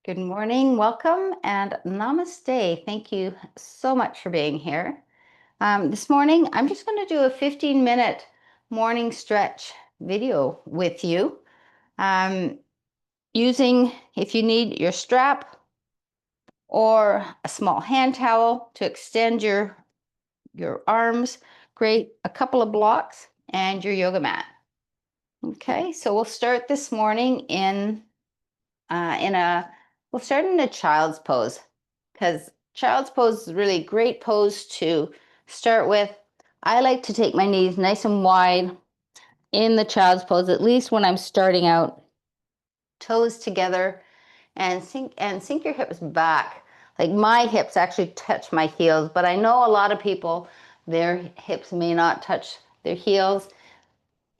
Good morning, welcome, and namaste. Thank you so much for being here. This morning, I'm just going to do a 15-minute morning stretch video with you using, if you need, your strap or a small hand towel to extend your arms. Great, a couple of blocks and your yoga mat. Okay, so we'll start this morning we'll start in a child's pose, because child's pose is a really great pose to start with. I like to take my knees nice and wide in the child's pose, at least when I'm starting out. Toes together and sink your hips back. Like my hips actually touch my heels, but I know a lot of people, their hips may not touch their heels.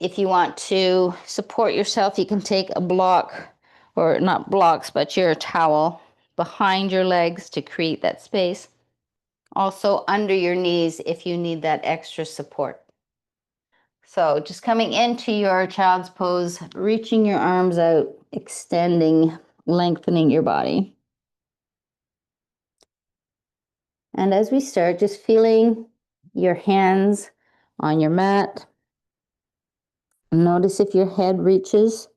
If you want to support yourself, you can take a block, or not blocks, but your towel behind your legs to create that space. Also under your knees if you need that extra support. So just coming into your child's pose, reaching your arms out, extending, lengthening your body. And as we start, just feeling your hands on your mat. Notice if your head reaches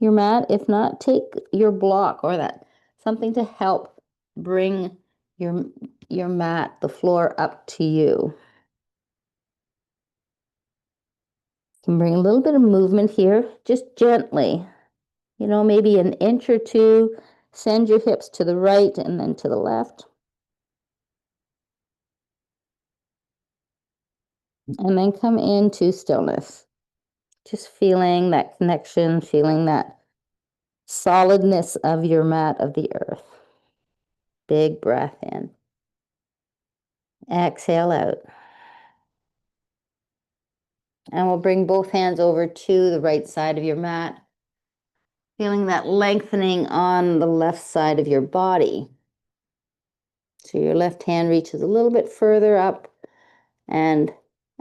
your mat. If not, take your block or that something to help bring your mat, the floor, up to you. You can bring a little bit of movement here, just gently. Maybe an inch or two. Send your hips to the right and then to the left. And then come into stillness. Just feeling that connection, feeling that solidness of your mat, of the earth. Big breath in. Exhale out. And we'll bring both hands over to the right side of your mat. Feeling that lengthening on the left side of your body. So your left hand reaches a little bit further up. And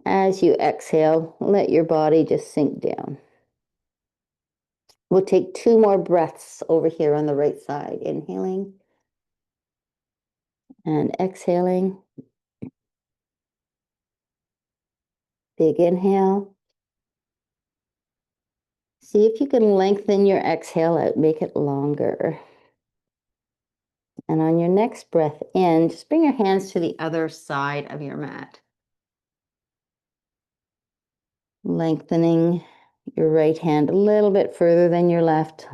as you exhale, let your body just sink down. We'll take 2 more breaths over here on the right side. Inhaling and exhaling. Big inhale. See if you can lengthen your exhale out, make it longer. And on your next breath in, just bring your hands to the other side of your mat. Lengthening your right hand a little bit further than your left.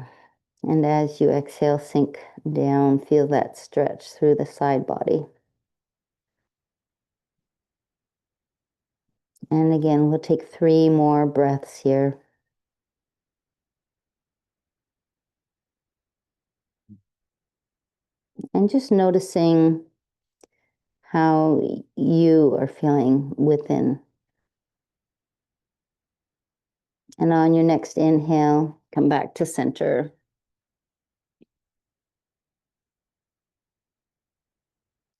And as you exhale, sink down, feel that stretch through the side body. And again, we'll take 3 more breaths here. And just noticing how you are feeling within. And on your next inhale, come back to center.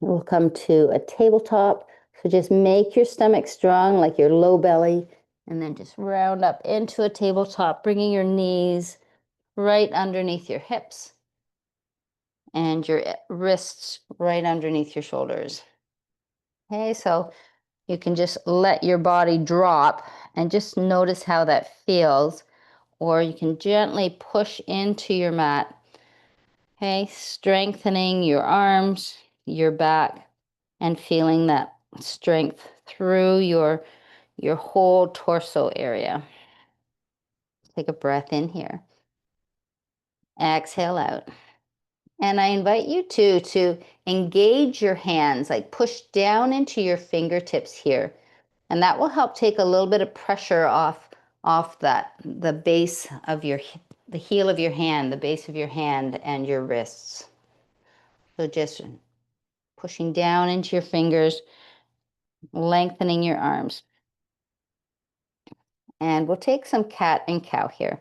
We'll come to a tabletop. So just make your stomach strong, like your low belly, and then just round up into a tabletop, bringing your knees right underneath your hips and your wrists right underneath your shoulders. Okay, so you can just let your body drop and just notice how that feels, or you can gently push into your mat. Okay, strengthening your arms, your back, and feeling that strength through your whole torso area. Take a breath in here. Exhale out. And I invite you to engage your hands, like push down into your fingertips here. And that will help take a little bit of pressure off the base of the heel of your hand, the base of your hand and your wrists. So just pushing down into your fingers, lengthening your arms. And we'll take some cat and cow here.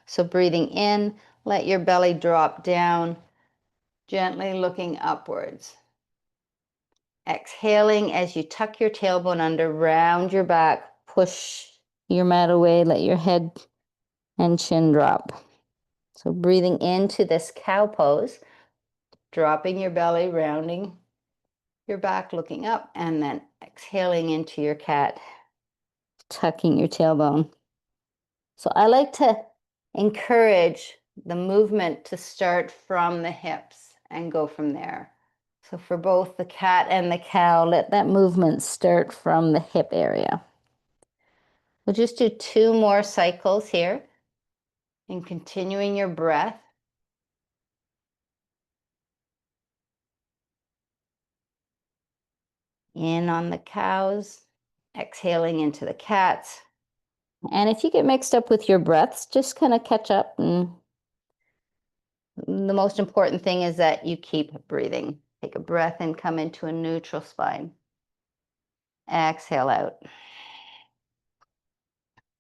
So breathing in, let your belly drop down, gently looking upwards. Exhaling as you tuck your tailbone under, round your back, push your mat away, let your head and chin drop. So breathing into this cow pose. dropping your belly, rounding your back, looking up, and then exhaling into your cat, tucking your tailbone. So I like to encourage the movement to start from the hips and go from there. So for both the cat and the cow, let that movement start from the hip area. We'll just do 2 more cycles here and continuing your breath. In on the cows, exhaling into the cats. And if you get mixed up with your breaths, just kind of catch up. And the most important thing is that you keep breathing. Take a breath and come into a neutral spine. Exhale out.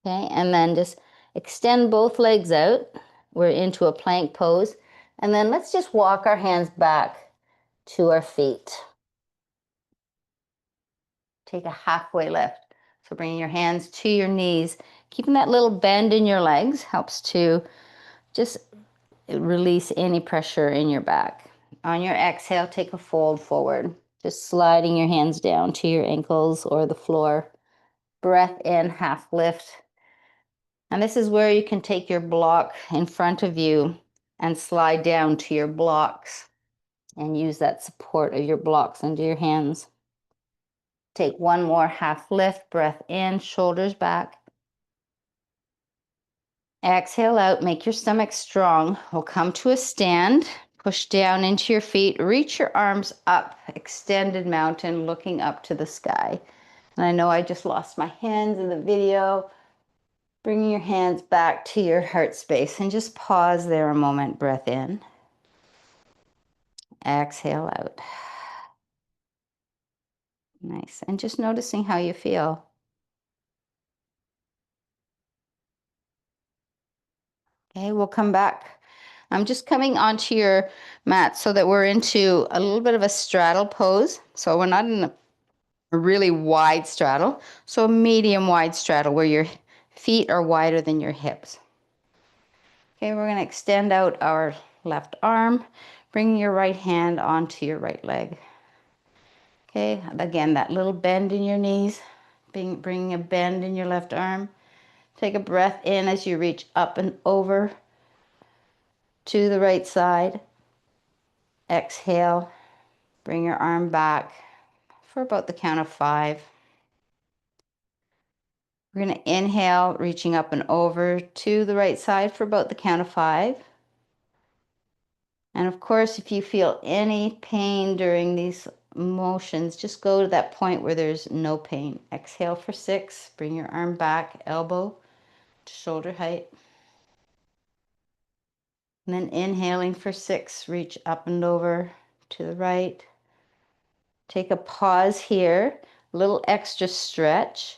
Okay, and then just extend both legs out. We're into a plank pose. And then let's just walk our hands back to our feet. Take a halfway lift. So bringing your hands to your knees, keeping that little bend in your legs helps to just release any pressure in your back. On your exhale, take a fold forward, just sliding your hands down to your ankles or the floor. Breath in, half lift. And this is where you can take your block in front of you and slide down to your blocks and use that support of your blocks under your hands. Take 1 more half lift, breath in, shoulders back. Exhale out, make your stomach strong. We'll come to a stand, push down into your feet, reach your arms up, extended mountain, looking up to the sky. And I know I just lost my hands in the video. Bringing your hands back to your heart space and just pause there a moment, breath in. Exhale out. Nice, and just noticing how you feel. Okay, we'll come back. I'm just coming onto your mat so that we're into a little bit of a straddle pose. So we're not in a really wide straddle, so a medium wide straddle where your feet are wider than your hips. Okay, we're going to extend out our left arm, bringing your right hand onto your right leg. Okay, again, that little bend in your knees, bringing a bend in your left arm. Take a breath in as you reach up and over to the right side. Exhale, bring your arm back for about the count of 5. We're going to inhale, reaching up and over to the right side for about the count of 5. And of course, if you feel any pain during these motions, just go to that point where there's no pain. Exhale for 6, bring your arm back, elbow to shoulder height. And then inhaling for 6, reach up and over to the right. Take a pause here, a little extra stretch.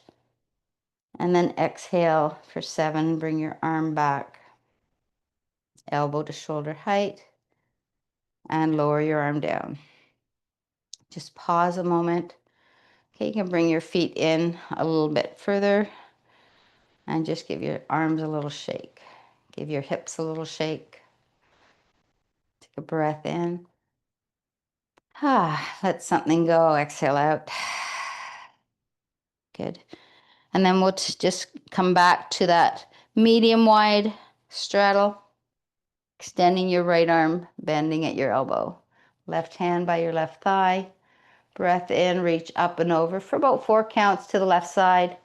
And then exhale for 7, bring your arm back, elbow to shoulder height, and lower your arm down. Just pause a moment. Okay, you can bring your feet in a little bit further and just give your arms a little shake. Give your hips a little shake. Take a breath in. Let something go. Exhale out. Good. And then we'll just come back to that medium wide straddle, extending your right arm, bending at your elbow. Left hand by your left thigh. Breath in, reach up and over for about 4 counts to the left side.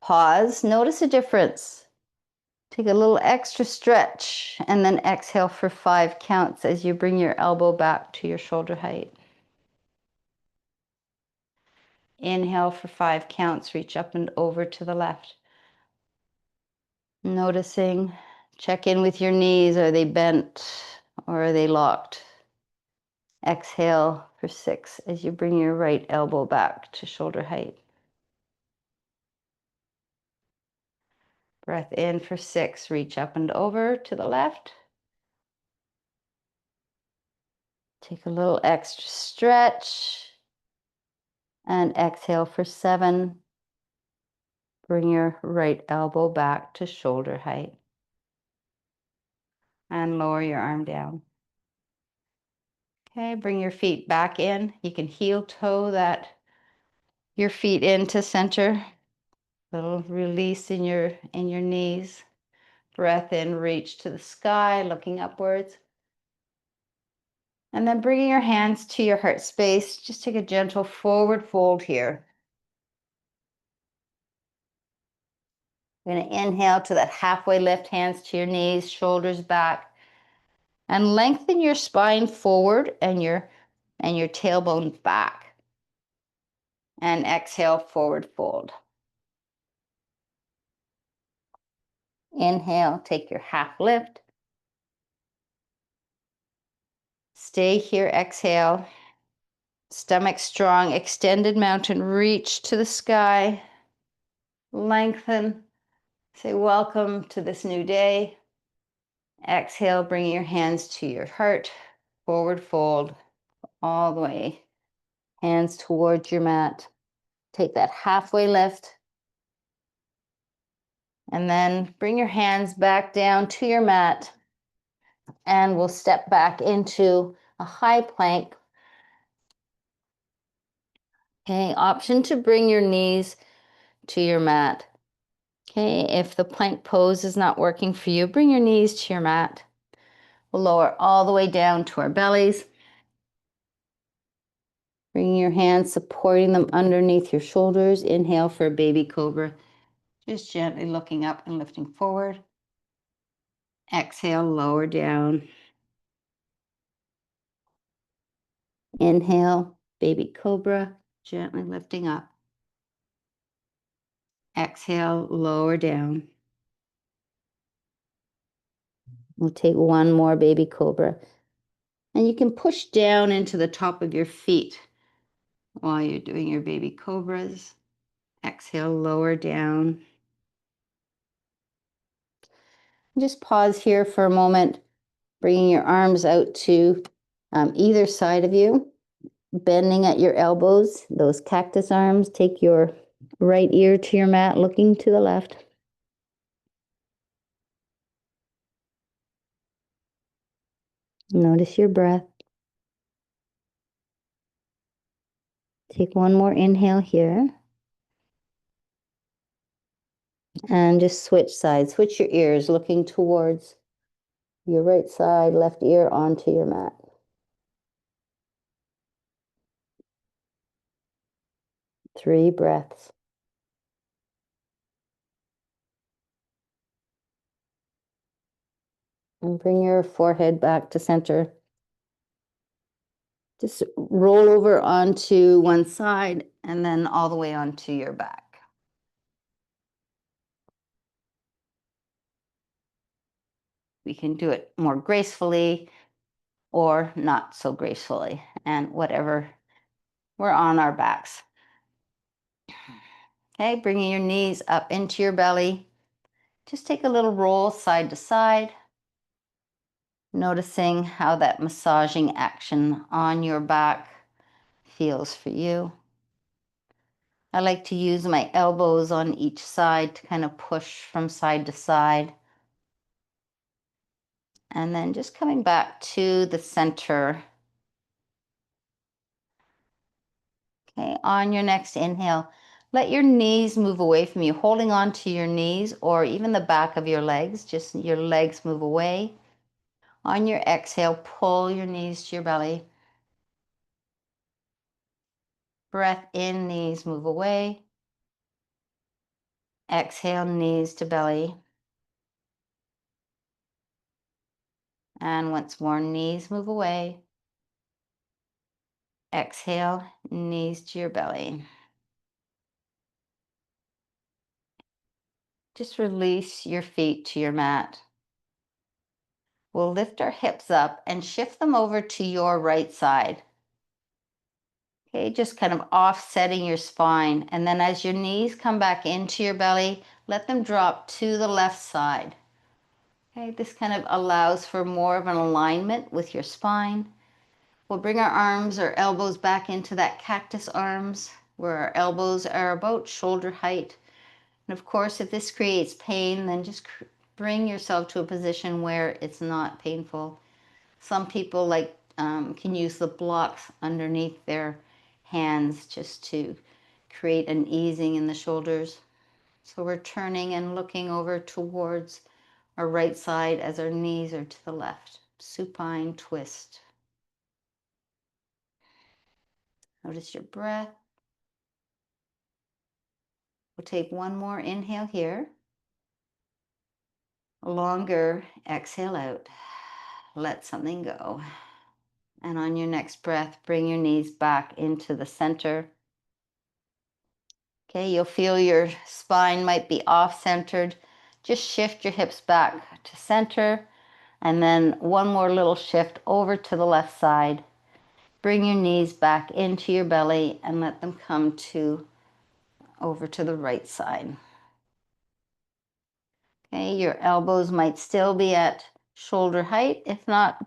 Pause, notice a difference. Take a little extra stretch and then exhale for 5 counts as you bring your elbow back to your shoulder height. Inhale for 5 counts, reach up and over to the left. Noticing, check in with your knees. Are they bent or are they locked? Exhale for 6 as you bring your right elbow back to shoulder height. Breath in for 6, reach up and over to the left. Take a little extra stretch. And exhale for 7. Bring your right elbow back to shoulder height. And lower your arm down. Okay, bring your feet back in. You can heel toe your feet into center. Little release in your knees. Breath in, reach to the sky, looking upwards. And then bringing your hands to your heart space, just take a gentle forward fold here. You're going to inhale to that halfway lift, hands to your knees, shoulders back, and lengthen your spine forward and your tailbone back. And exhale, forward fold. Inhale, take your half lift. Stay here, exhale. Stomach strong, extended mountain, reach to the sky. Lengthen. Say welcome to this new day. Exhale, bring your hands to your heart. Forward fold all the way. Hands towards your mat. Take that halfway lift. And then bring your hands back down to your mat. And we'll step back into a high plank. Okay, option to bring your knees to your mat. Okay, if the plank pose is not working for you, bring your knees to your mat. We'll lower all the way down to our bellies. Bring your hands, supporting them underneath your shoulders. Inhale for a baby cobra. Just gently looking up and lifting forward. Exhale, lower down. Inhale, baby cobra, gently lifting up. Exhale, lower down. We'll take one more baby cobra. And you can push down into the top of your feet while you're doing your baby cobras. Exhale, lower down. Just pause here for a moment, bringing your arms out to either side of you, bending at your elbows, those cactus arms. Take your right ear to your mat, looking to the left. Notice your breath. Take one more inhale here. And just switch sides. Switch your ears, looking towards your right side, left ear onto your mat. Three breaths. And bring your forehead back to center. Just roll over onto one side and then all the way onto your back. We can do it more gracefully or not so gracefully, and whatever. We're on our backs. Okay, bringing your knees up into your belly. Just take a little roll side to side, noticing how that massaging action on your back feels for you. I like to use my elbows on each side to kind of push from side to side. And then just coming back to the center. Okay, on your next inhale, let your knees move away from you, holding on to your knees or even the back of your legs. Just your legs move away. On your exhale, pull your knees to your belly. Breath in, knees move away. Exhale, knees to belly. And once more, knees move away. Exhale, knees to your belly. Just release your feet to your mat. We'll lift our hips up and shift them over to your right side. Okay, just kind of offsetting your spine. And then as your knees come back into your belly, let them drop to the left side. Okay, this kind of allows for more of an alignment with your spine. We'll bring our arms or elbows back into that cactus arms, where our elbows are about shoulder height. And of course, if this creates pain, then just bring yourself to a position where it's not painful. Some people like can use the blocks underneath their hands just to create an easing in the shoulders. So we're turning and looking over towards our right side as our knees are to the left. Supine twist. Notice your breath. We'll take one more inhale here. A longer exhale out. Let something go. And on your next breath, bring your knees back into the center. Okay, you'll feel your spine might be off-centered. Just shift your hips back to center. And then one more little shift over to the left side. Bring your knees back into your belly and let them come over to the right side. Okay, your elbows might still be at shoulder height. If not,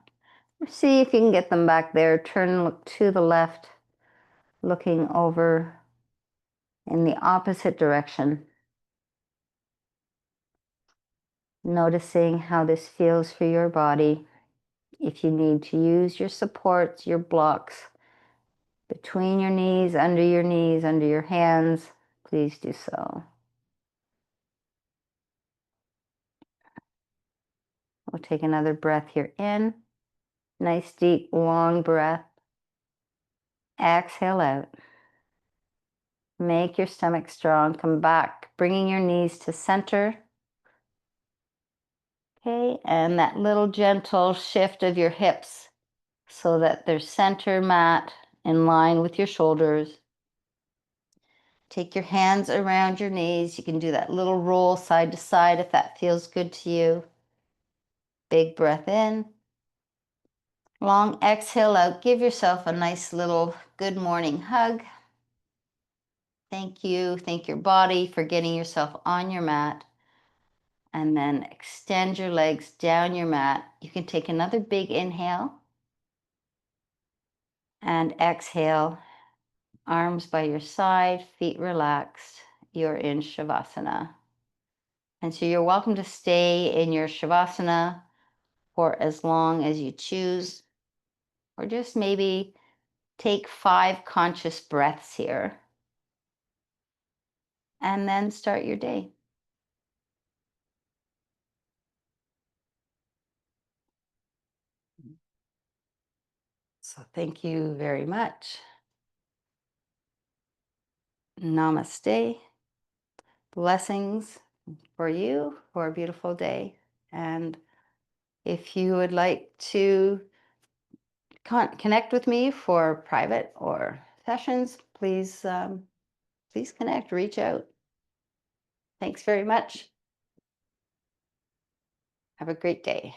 see if you can get them back there. Turn and look to the left, looking over in the opposite direction. Noticing how this feels for your body. If you need to use your supports, your blocks, between your knees, under your hands, please do so. We'll take another breath here in. Nice, deep, long breath. Exhale out. Make your stomach strong. Come back, bringing your knees to center. Okay, and that little gentle shift of your hips so that they're center mat in line with your shoulders. Take your hands around your knees. You can do that little roll side to side if that feels good to you. Big breath in. Long exhale out. Give yourself a nice little good morning hug. Thank you. Thank your body for getting yourself on your mat. And then extend your legs down your mat. You can take another big inhale. And exhale. Arms by your side, feet relaxed. You're in Shavasana. And so you're welcome to stay in your Shavasana for as long as you choose, or just maybe take 5 conscious breaths here and then start your day. So thank you very much. Namaste. Blessings for you for a beautiful day. And if you would like to connect with me for private or sessions, please connect, reach out. Thanks very much. Have a great day.